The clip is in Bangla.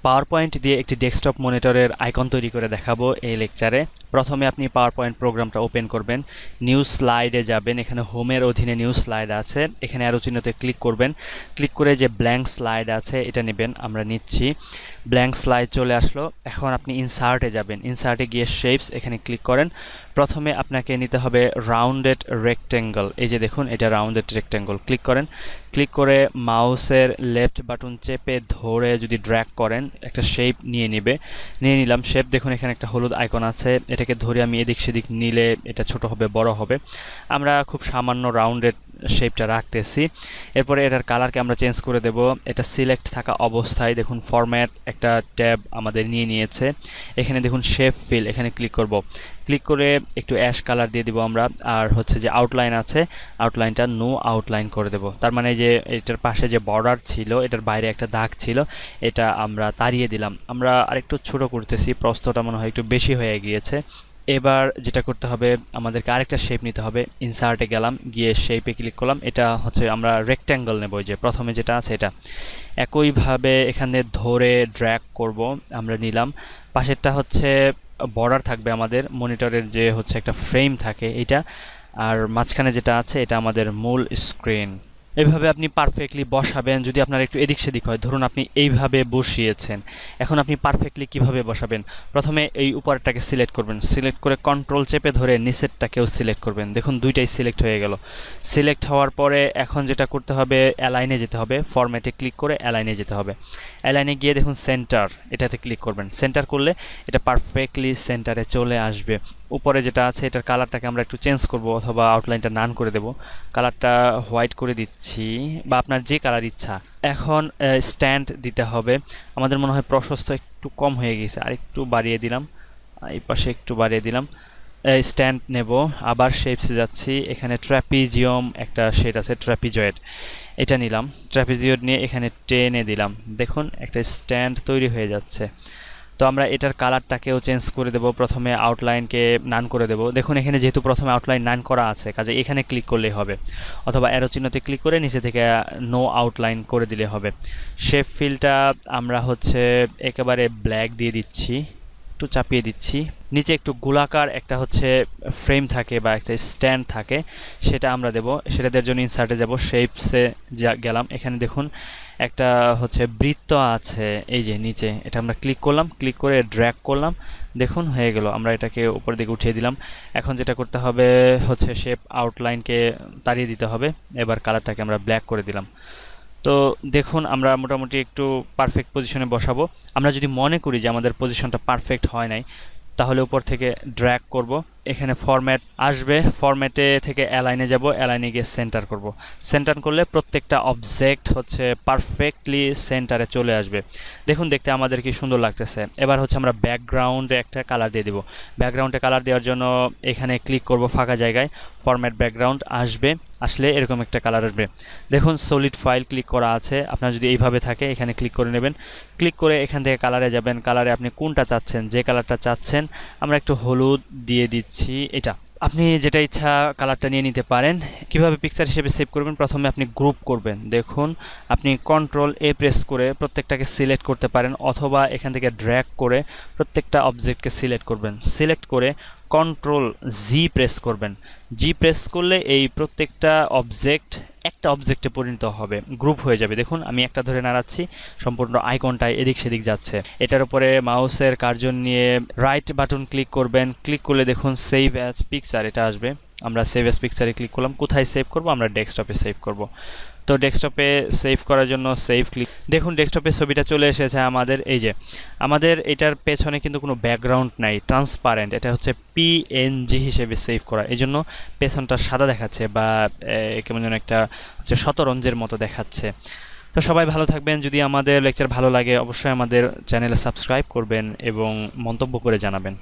পাওয়ার পয়েন্ট দিয়ে একটি ডেস্কটপ মনিটরের আইকন তৈরি করে দেখাবো এই লেকচারে। প্রথমে আপনি পাওয়ার পয়েন্ট প্রোগ্রামটা ওপেন করবেন, নিউ স্লাইডে যাবেন, এখানে হোমের অধীনে নিউ স্লাইড আছে, এখানে অ্যারো চিহ্নতে ক্লিক করবেন, ক্লিক করে যে ব্ল্যাঙ্ক স্লাইড আছে এটা নেবেন, আমরা নিচ্ছি। ব্ল্যাঙ্ক স্লাইড চলে আসলো। এখন আপনি ইনসার্টে যাবেন, ইনসার্টে গিয়ে শেপস এখানে ক্লিক করেন। প্রথমে আপনাকে নিতে হবে রাউন্ডেড রেক্টেঙ্গল, এই যে দেখুন এটা রাউন্ডেড রেক্টেঙ্গল, ক্লিক করেন। ক্লিক করে মাউসের লেফট বাটন চেপে ধরে যদি ড্র্যাগ করেন একটা শেপ নিয়ে নিলাম শেপ। দেখুন এখানে একটা হলুদ আইকন আছে, এটাকে ধরে আমি এদিক সেদিক নিলে এটা ছোট হবে বড় হবে। আমরা খুব সামান্য রাউন্ডেড শেপটা রাখতেছি। এরপরে এটার কালারকে আমরা চেঞ্জ করে দেব। এটা সিলেক্ট থাকা অবস্থায় দেখুন ফরম্যাট একটা ট্যাব আমাদের নিয়েছে। এখানে দেখুন শেপ ফিল, এখানে ক্লিক করব। ক্লিক করে একটু অ্যাশ কালার দিয়ে দিব আমরা। আর হচ্ছে যে আউটলাইন আছে, আউটলাইনটা নো আউটলাইন করে দেব। তার মানে যে এটার পাশে যে বর্ডার ছিল, এটার বাইরে একটা দাগ ছিল, এটা আমরা তাড়িয়ে দিলাম। আমরা আরেকটু ছোট করতেছি, প্রস্থটা মনে হয় একটু বেশি হয়ে গিয়েছে। এবার যেটা করতে হবে, আমাদেরকে আরেকটা শেপ নিতে হবে। ইনসার্টে গেলাম, গিয়ে শেপে ক্লিক করলাম। এটা হচ্ছে আমরা রেক্ট্যাঙ্গল নেব, যে প্রথমে যেটা আছে এটা। একইভাবে এখানে ধরে ড্র্যাগ করব, আমরা নিলাম। পাশেরটা হচ্ছে বর্ডার থাকবে আমাদের মনিটরের, যে হচ্ছে একটা ফ্রেম থাকে এটা। আর মাঝখানে যেটা আছে এটা আমাদের মূল স্ক্রিন। এইভাবে আপনি পারফেক্টলি বসাবেন। যদি আপনার একটু এদিক সেদিক হয়, ধরুন আপনি এইভাবে বসিয়েছেন, এখন আপনি পারফেক্টলি কিভাবে বসাবেন? প্রথমে এই উপরটাকে সিলেক্ট করবেন, সিলেক্ট করে কন্ট্রোল চেপে ধরে নিচেরটাকেও সিলেক্ট করবেন। দেখুন দুইটাই সিলেক্ট হয়ে গেল। সিলেক্ট হওয়ার পরে এখন যেটা করতে হবে, অ্যালাইনে যেতে হবে, ফরম্যাটে ক্লিক করে অ্যালাইনে যেতে হবে। অ্যালাইনে গিয়ে দেখুন সেন্টার, এটাতে ক্লিক করবেন। সেন্টার করলে এটা পারফেক্টলি সেন্টারে চলে আসবে। উপরে যেটা আছে এটার কালারটাকে আমরা একটু চেঞ্জ করব, অথবা আউটলাইনটা নান করে দেব। কালারটা হোয়াইট করে দিচ্ছি, বা আপনার যে কালার ইচ্ছা। এখন স্ট্যান্ড দিতে হবে। আমাদের মনে হয় প্রশস্ত একটু কম হয়ে গেছে, আর একটু বাড়িয়ে দিলাম, এই পাশে একটু বাড়িয়ে দিলাম। স্ট্যান্ড নেব, আবার শেপসে যাচ্ছি। এখানে ট্র্যাপিজিয়াম একটা শেড আছে, ট্র্যাপিজয়েড, এটা নিলাম। ট্র্যাপিজয়েড নিয়ে এখানে টেনে দিলাম। দেখুন একটা স্ট্যান্ড তৈরি হয়ে যাচ্ছে। তো আমরা এটার কালারটাকেও চেঞ্জ করে দেব। প্রথমে আউটলাইনকে নান করে দেব। দেখুন এখানে যেহেতু প্রথমে আউটলাইন নান করা আছে, কাজে এখানে ক্লিক করলেই হবে, অথবা অ্যারো চিহ্নতে ক্লিক করে নিচে থেকে নো আউটলাইন করে দিলে হবে। শেপ ফিলটা আমরা হচ্ছে একেবারে ব্ল্যাক দিয়ে দিচ্ছি, একটু চাপিয়ে দিচ্ছি। নিচে একটু গোলাকার একটা হচ্ছে ফ্রেম থাকে বা একটা স্ট্যান্ড থাকে, সেটা আমরা দেব। সেটা দেওয়ার জন্য ইনসার্টে যাব, শেপসে গেলাম। এখানে দেখুন একটা হচ্ছে বৃত্ত আছে, এই যে নিচে, এটা আমরা ক্লিক করলাম, ক্লিক করে ড্র্যাগ করলাম। দেখুন হয়ে গেল। আমরা এটাকে উপরের দিকে উঠিয়ে দিলাম। এখন যেটা করতে হবে হচ্ছে শেপ আউটলাইনকে তাড়িয়ে দিতে হবে। এবার কালারটাকে আমরা ব্ল্যাক করে দিলাম। তো দেখুন আমরা মোটামুটি একটু পারফেক্ট পজিশনে বসাবো। আমরা যদি মনে করি যে আমাদের পজিশনটা পারফেক্ট হয় নাই, তাহলে উপর থেকে ড্র্যাগ করব, এখানে ফরম্যাট আসবে, ফরম্যাটে থেকে অ্যালাইনে যাব, অ্যালাইনে গিয়ে সেন্টার করব। সেন্টার করলে প্রত্যেকটা অবজেক্ট হচ্ছে পারফেক্টলি সেন্টারে চলে আসবে। দেখুন দেখতে আমাদের কি সুন্দর লাগতেছে। এবার হচ্ছে আমরা ব্যাকগ্রাউন্ডে একটা কালার দিয়ে দেব। ব্যাকগ্রাউন্ডে কালার দেওয়ার জন্য এখানে ক্লিক করব, ফাঁকা জায়গায় ফরম্যাট ব্যাকগ্রাউন্ড আসবে, আসলে এরকম একটা কালার আসবে। দেখুন সলিড ফাইল ক্লিক করা আছে, আপনার যদি এইভাবে থাকে এখানে ক্লিক করে নেবেন। ক্লিক করে এখান থেকে কালারে যাবেন, কালারে আপনি কোনটা চাচ্ছেন, যে কালারটা চাচ্ছেন, আমরা একটু হলুদ দিয়ে দিচ্ছি। এটা আপনি যেটা ইচ্ছা কালারটা নিয়ে নিতে পারেন। কিভাবে পিকচার হিসেবে সেভ করবেন, প্রথমে আপনি গ্রুপ করবেন। দেখুন আপনি কন্ট্রোল এ প্রেস করে প্রত্যেকটাকে সিলেক্ট করতে পারেন, অথবা এখান থেকে ড্র্যাগ করে প্রত্যেকটা অবজেক্টকে সিলেক্ট করবেন। সিলেক্ট করে কন্ট্রোল জি প্রেস করবেন। জি প্রেস করলে এই প্রত্যেকটা অবজেক্ট একটা অবজেক্টে পরিণত হবে, গ্রুপ হয়ে যাবে। দেখুন আমি একটা ধরে নাড়াচ্ছি, সম্পূর্ণ আইকনটায় এদিক সেদিক যাচ্ছে। এটার উপরে মাউসের কার্জন নিয়ে রাইট বাটন ক্লিক করবেন। ক্লিক করলে দেখুন সেভ অ্যাজ পিকচার এটা আসবে। আমরা সেভ অ্যাজ পিকচারে ক্লিক করলাম। কোথায় সেভ করব? আমরা ডেস্কটপে সেভ করব। তো ডেস্কটপে সেভ করার জন্য সেভ ক্লিক। দেখুন ডেস্কটপে ছবিটা চলে এসেছে আমাদের। এই যে আমাদের এটার পেছনে কিন্তু কোনো ব্যাকগ্রাউন্ড নাই, ট্রান্সপারেন্ট। এটা হচ্ছে পিএনজি হিসেবে সেভ করা, এই জন্য পেছনটা সাদা দেখাচ্ছে, বা কেমন যেন একটা হচ্ছে শতরঞ্জের মতো দেখাচ্ছে। তো সবাই ভালো থাকবেন। যদি আমাদের লেকচার ভালো লাগে অবশ্যই আমাদের চ্যানেলে সাবস্ক্রাইব করবেন এবং মন্তব্য করে জানাবেন।